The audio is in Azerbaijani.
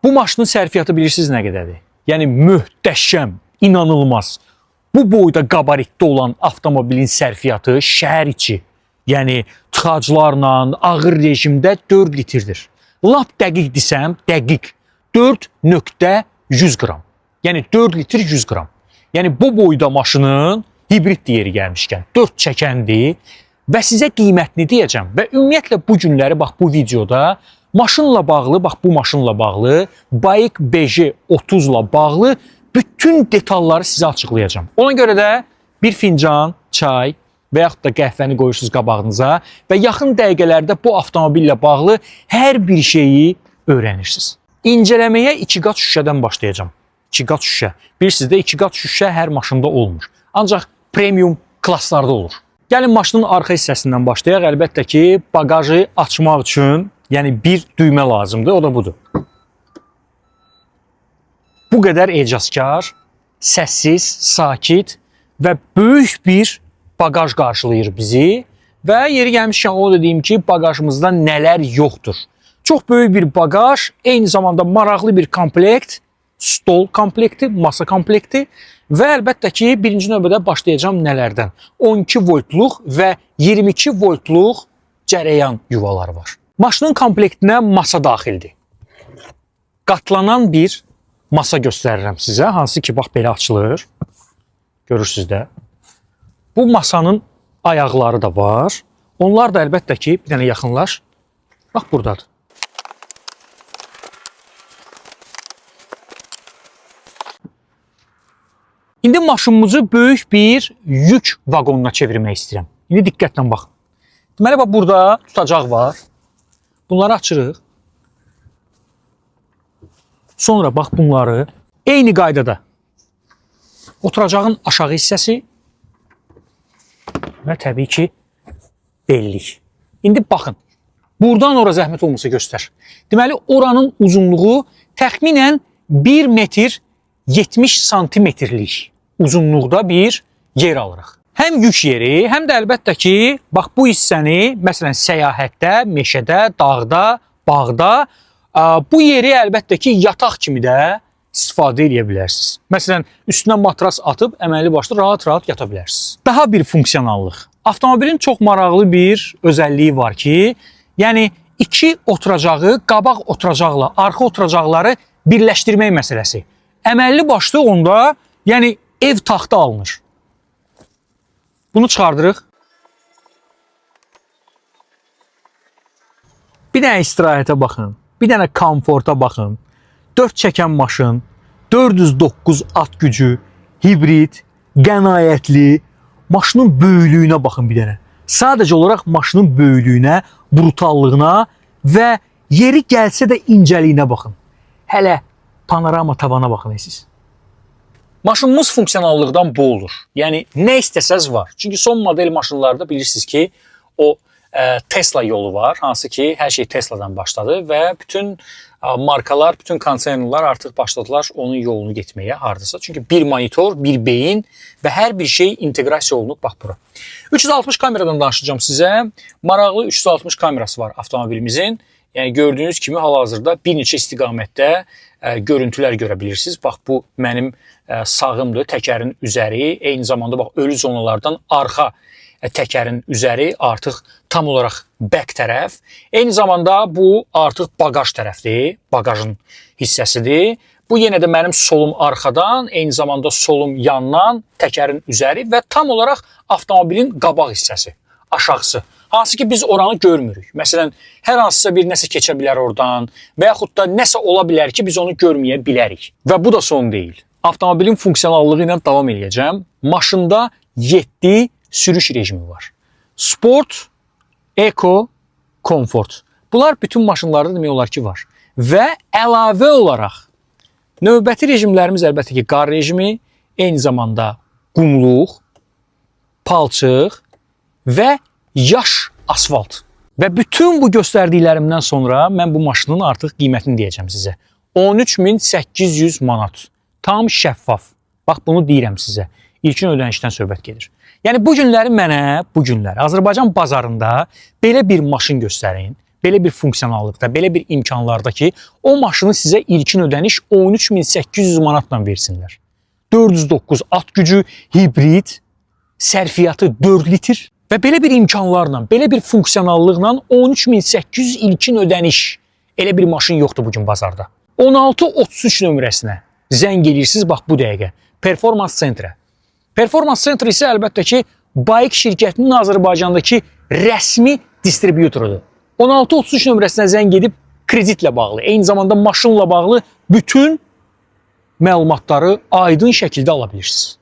Bu maşının sərfiyyatı bilirsiniz nə qədərdir? Yəni möhtəşəm, inanılmaz. Bu boyda qabaritdə olan avtomobilin sərfiyyatı şəhər içi, yəni tıxaclarla ağır rejimdə 4 litrdir. Lap dəqiq desəm, dəqiq 4,100 qram. Yəni 4 litr 100 qram. Yəni bu boyda maşının hibrid yeri gəlmişkən 4 çəkəndir və sizə qiymətini deyəcəm və ümumiyyətlə bu günləri bax bu videoda maşınla bağlı, bax bu maşınla bağlı, Bayik BJ30-la bağlı bütün detalları sizə açıqlayacağım. Ona görə də bir fincan çay və yaxud da qəhvəni qoyursunuz qabağınıza və yaxın dəqiqələrdə bu avtomobillə bağlı hər bir şeyi öyrənirsiniz. İncələməyə 2 qat şüşədən başlayacağım. 2 qat şüşə. Bilirsiniz də 2 qat şüşə hər maşında olmur. Ancaq premium klasslarda olur. Gəlin maşının arxa hissəsindən başlayaq. Əlbəttə ki, bagajı açmaq üçün yəni bir düymə lazımdır. O da budur. Bu qədər ecazkar, səssiz, sakit və böyük bir bagaj qarşılayır bizi. Və yeri gəlmişkən o da deyim ki, bagajımızda nələr yoxdur. Çox böyük bir bagaj, eyni zamanda maraqlı bir komplekt, stol komplekti, masa komplekti və əlbəttə ki, birinci növbədə başlayacağım nələrdən? 12 voltluq və 22 voltluq cərəyan yuvaları var. Maşının komplektinə masa daxildir. Qatlanan bir masa göstərirəm sizə, hansı ki, bax belə açılır. Görürsünüz də. Bu masanın ayaqları da var. Onlar da əlbəttə ki, bir dənə yaxınlaş. Bax buradadır. İndi maşınımızı böyük bir yük vaqonuna çevirmək istəyirəm. İndi diqqətlə baxın. Deməli, bax burada tutacaq var. Bunları açırıq. Sonra bax bunları eyni qaydada oturacağın aşağı hissəsi və təbii ki, bellik. İndi baxın. Buradan ora zəhmət olmasa göstər. Deməli, oranın uzunluğu təxminən 1 metr 70 santimetrlik uzunluqda bir yer alırıq. Həm yük yeri, həm də əlbəttə ki, bax bu hissəni, məsələn, səyahətdə, meşədə, dağda, bağda, bu yeri əlbəttə ki, yataq kimi də istifadə edə bilərsiniz. Məsələn, üstünə matras atıb, əməlli başlı rahat-rahat yata bilərsiniz. Daha bir funksionallıq. Avtomobilin çox maraqlı bir özəlliyi var ki, yəni iki oturacağı, qabaq oturacaqla arxa oturacaqları birləşdirmək məsələsi. Əməlli başlı onda, yəni ev taxta alınır. Bunu çıxardırıq. Bir dənə istirahətə baxın. Bir dənə komforta baxın. 4 çəkən maşın, 409 at gücü, hibrid, qənaətli. Maşının böyüklüyünə baxın bir dənə. Sadəcə olaraq maşının böyüklüyünə, brutallığına və yeri gəlsə də incəliyinə baxın. Hələ panorama tavana baxın siz. Maşınımız funksionallıqdan bol olur. Yəni, nə istəsəz var. Çünki son model maşınlarda bilirsiniz ki, o Tesla yolu var. Hansı ki, hər şey Tesla'dan başladı və bütün markalar, bütün konsernerlər artıq başladılar onun yolunu getməyə hardasa. Çünki bir monitor, bir beyin və hər bir şey inteqrasiya olunub bax bura. 360 kameradan danışacağım sizə. Maraqlı 360 kamerası var avtomobilimizin. Yəni, gördüyünüz kimi hal-hazırda bir neçə istiqamətdə görüntülər görə bilirsiniz. Bax, bu mənim sağımdır, təkərin üzəri. Eyni zamanda bax, ölü zonalardan arxa təkərin üzəri artıq tam olaraq back tərəf. Eyni zamanda bu artıq bagaj tərəfdir, bagajın hissəsidir. Bu yenə də mənim solum arxadan, eyni zamanda solum yandan, təkərin üzəri və tam olaraq avtomobilin qabaq hissəsi, aşağısı. Hansı ki, biz oranı görmürük. Məsələn, hər hansısa bir nəsə keçə bilər oradan və yaxud da nəsə ola bilər ki, biz onu görməyə bilərik. Və bu da son deyil. Avtomobilin funksionallığı ilə davam edəcəm. Maşında 7 sürüş rejimi var. Sport, Eco, Comfort. Bunlar bütün maşınlarda demək olar ki, var. Və əlavə olaraq növbəti rejimlərimiz əlbəttə ki, qar rejimi, eyni zamanda qumluq, palçıq və yaş asfalt. Və bütün bu göstərdiklərimdən sonra mən bu maşının artıq qiymətini deyəcəm sizə. 13.800 manat. Tam şəffaf. Bax, bunu deyirəm sizə. İlkin ödənişdən söhbət gedir. Yəni, bu günləri mənə, Azərbaycan bazarında belə bir maşın göstərin, belə bir funksionallıqda, belə bir imkanlarda ki, o maşını sizə ilkin ödəniş 13.800 manatla versinlər. 409 at gücü, hibrid, sərfiyyatı 4 litr və belə bir imkanlarla, belə bir funksionallıqla 13.800 ilkin ödəniş. Elə bir maşın yoxdur bugün bazarda. 1633 nömrəsinə zəng edirsiniz bax bu dəqiqə. Performans Centrə. Performans Center isə əlbəttə ki, BAIK şirkətinin Azərbaycandakı rəsmi distributorudur. 1633 nömrəsinə zəng edib kreditlə bağlı, eyni zamanda maşınla bağlı bütün məlumatları aydın şəkildə ala bilirsiniz.